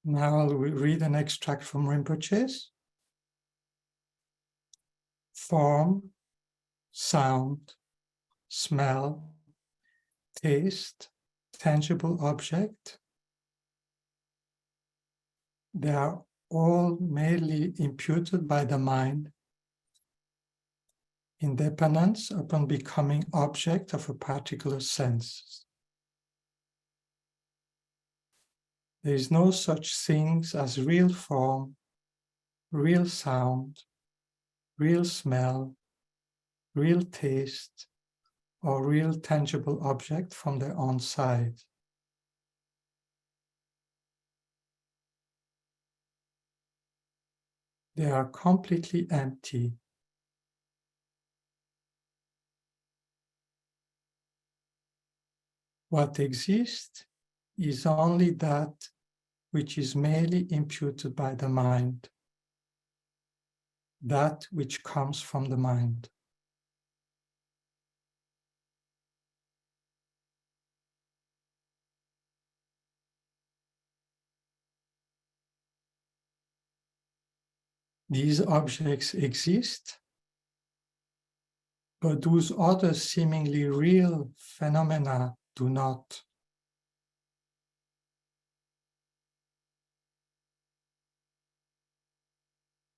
S1: Now I'll read an extract from Rinpoche's. Form, sound, smell, taste, tangible object. They are all merely imputed by the mind in dependence upon becoming object of a particular sense. There is no such things as real form, real sound, real smell, real taste, or real tangible object from their own side. They are completely empty. What exists is only that which is merely imputed by the mind, that which comes from the mind. These objects exist, but those other seemingly real phenomena do not.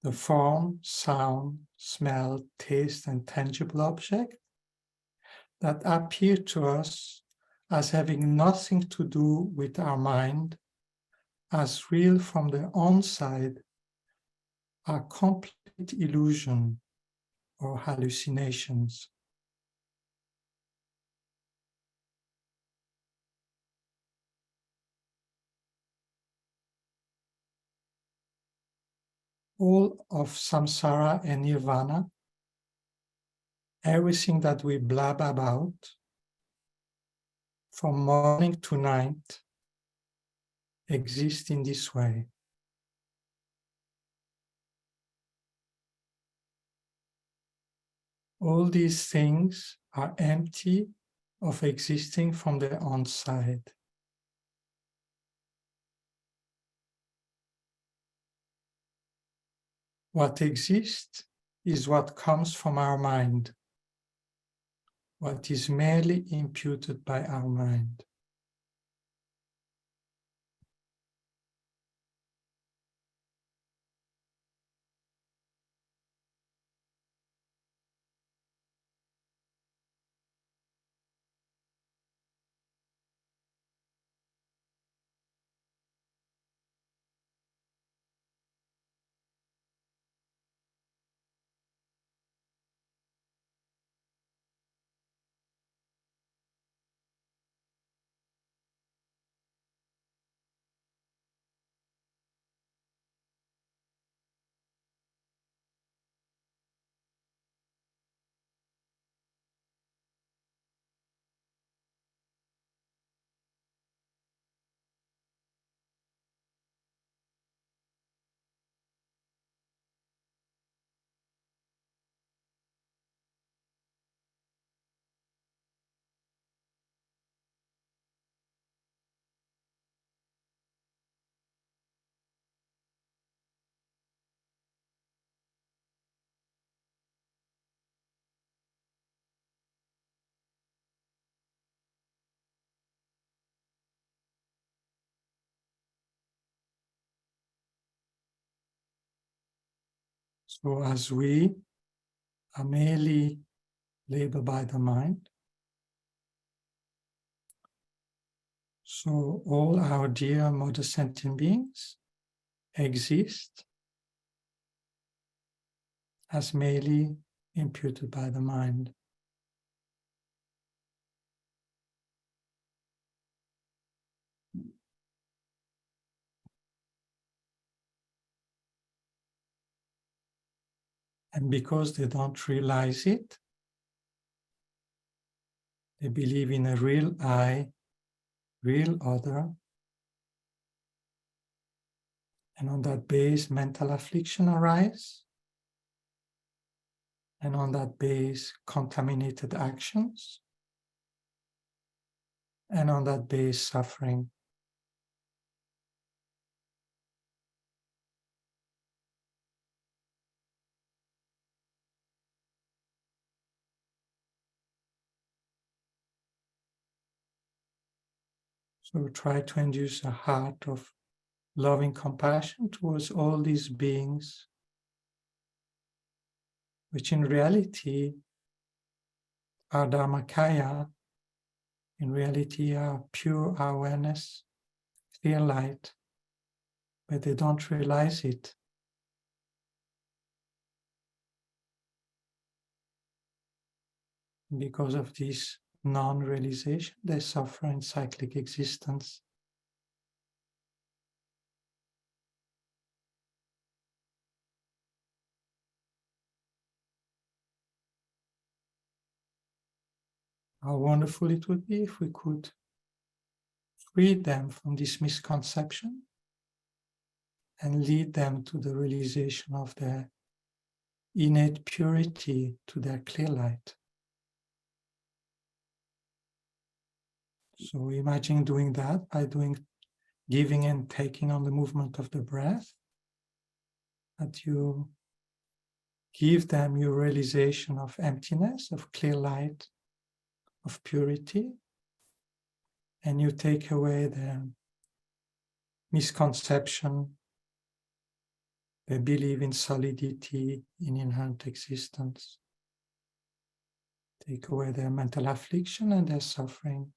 S1: The form, sound, smell, taste, and tangible object that appear to us as having nothing to do with our mind, as real from their own side, are complete illusion or hallucinations. All of samsara and nirvana, everything that we blab about, from morning to night, exists in this way. All these things are empty of existing from their own side. What exists is what comes from our mind, what is merely imputed by our mind. So as we are merely labeled by the mind, so all our dear Mother sentient beings exist as merely imputed by the mind. And because they don't realize it, they believe in a real I, real other, and on that base mental affliction arises, and on that base contaminated actions, and on that base suffering. So try to induce a heart of loving compassion towards all these beings, which in reality are Dharmakaya, in reality are pure awareness, clear light, but they don't realize it. Because of this non-realization, they suffer in cyclic existence. How wonderful it would be if we could free them from this misconception and lead them to the realization of their innate purity, to their clear light. So imagine doing that by giving and taking on the movement of the breath, that you give them your realization of emptiness, of clear light, of purity, and you take away their misconception. They believe in solidity, in inherent existence. Take away their mental affliction and their suffering.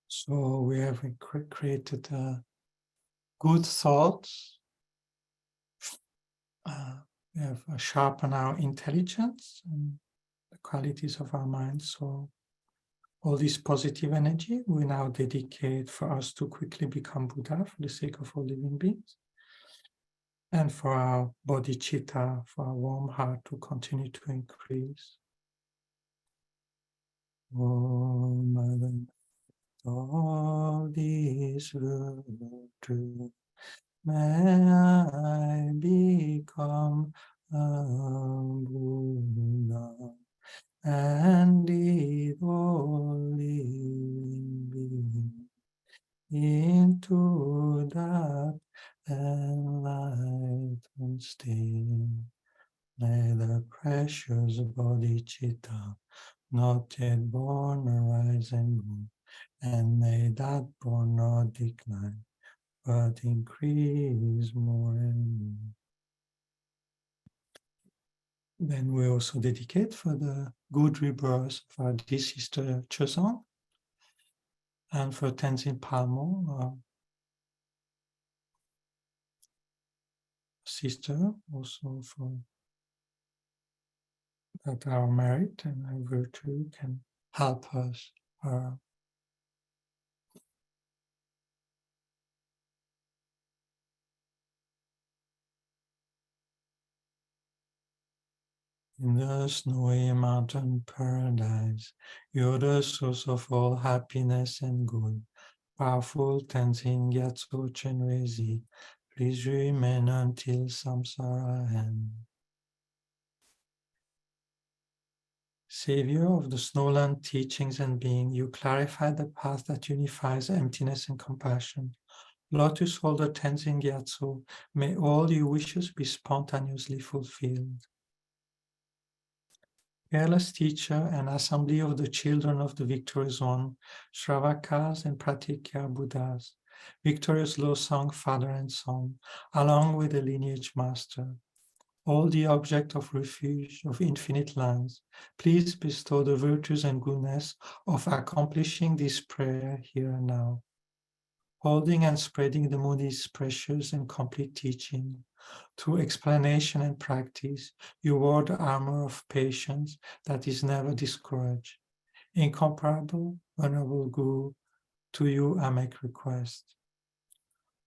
S1: So we have created good thoughts. We have sharpened our intelligence and the qualities of our mind. So all this positive energy we now dedicate for us to quickly become Buddha for the sake of all living beings. And for our bodhicitta, for our warm heart to continue to increase. All this virtue, may I become a Buddha and lead all living beings into that enlightened state. May the precious bodhicitta not yet born arise and grow, and may that born not decline, but increase more and more. Then we also dedicate for the good rebirth of our deceased sister Chozang, and for Tenzin Palmo, our sister, also for that our merit and our virtue can help us. In the snowy mountain paradise, you're the source of all happiness and good. Powerful Tenzin Gyatso Chenrezi, please remain until samsara ends. Savior of the snowland teachings and being, you clarify the path that unifies emptiness and compassion. Lotus holder Tenzin Gyatso, may all your wishes be spontaneously fulfilled. Fearless teacher and assembly of the children of the victorious one, Shravakas and Pratikya Buddhas, victorious Losang father and son, along with the lineage master. all the object of refuge of infinite lands, please bestow the virtues and goodness of accomplishing this prayer here and now. Holding and spreading the Buddha's precious and complete teaching, through explanation and practice, you wore the armor of patience that is never discouraged. Incomparable, Venerable Guru, to you I make request.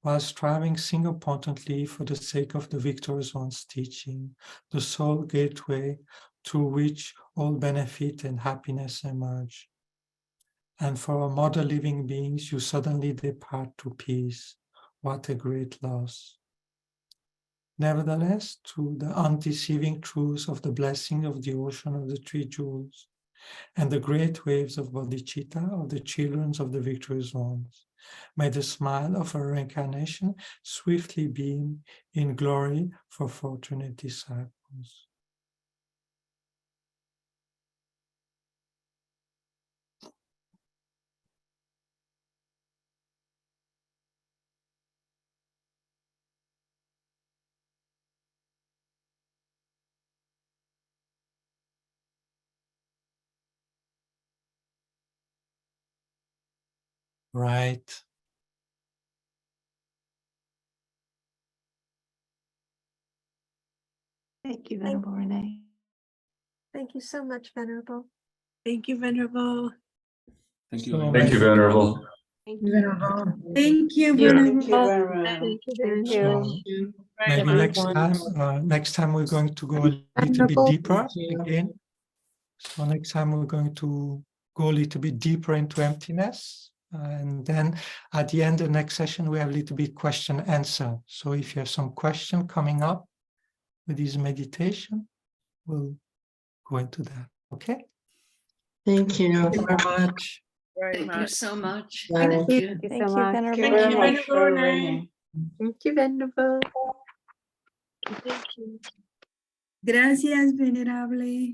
S1: While striving single-pointedly for the sake of the victorious one's teaching, the sole gateway through which all benefit and happiness emerge. And for our modern living beings, you suddenly depart to peace. What a great loss. Nevertheless, through the undeceiving truths of the blessing of the ocean of the three jewels, and the great waves of Bodhicitta, of the children of the victorious ones, may the smile of our reincarnation swiftly beam in glory for fortunate disciples. Right.
S2: Thank you, Venerable René.
S3: Thank you so much, Venerable.
S4: Thank you, Venerable.
S5: Thank you.
S1: So
S6: Thank you, Venerable.
S3: Thank
S2: you,
S3: you.
S2: Venerable.
S4: Thank you,
S2: Thank you,
S4: Venerable.
S2: Venerable.
S3: Thank you,
S2: Thank
S3: Venerable.
S2: you.
S1: Maybe next time we're going to go a little bit deeper again. So next time we're going to go a little bit deeper into emptiness. And then at the end of the next session, we have a little bit question answer. So if you have some question coming up with this meditation, we'll go into that. Okay?
S2: Thank you very much.
S4: Thank you so much.
S2: Thank
S4: Thank
S2: you.
S4: you.
S3: Thank you, Venerable.
S4: Thank you,
S3: René.
S4: Venerable René.
S3: Thank you, Venerable. Thank you.
S4: Gracias, Venerable.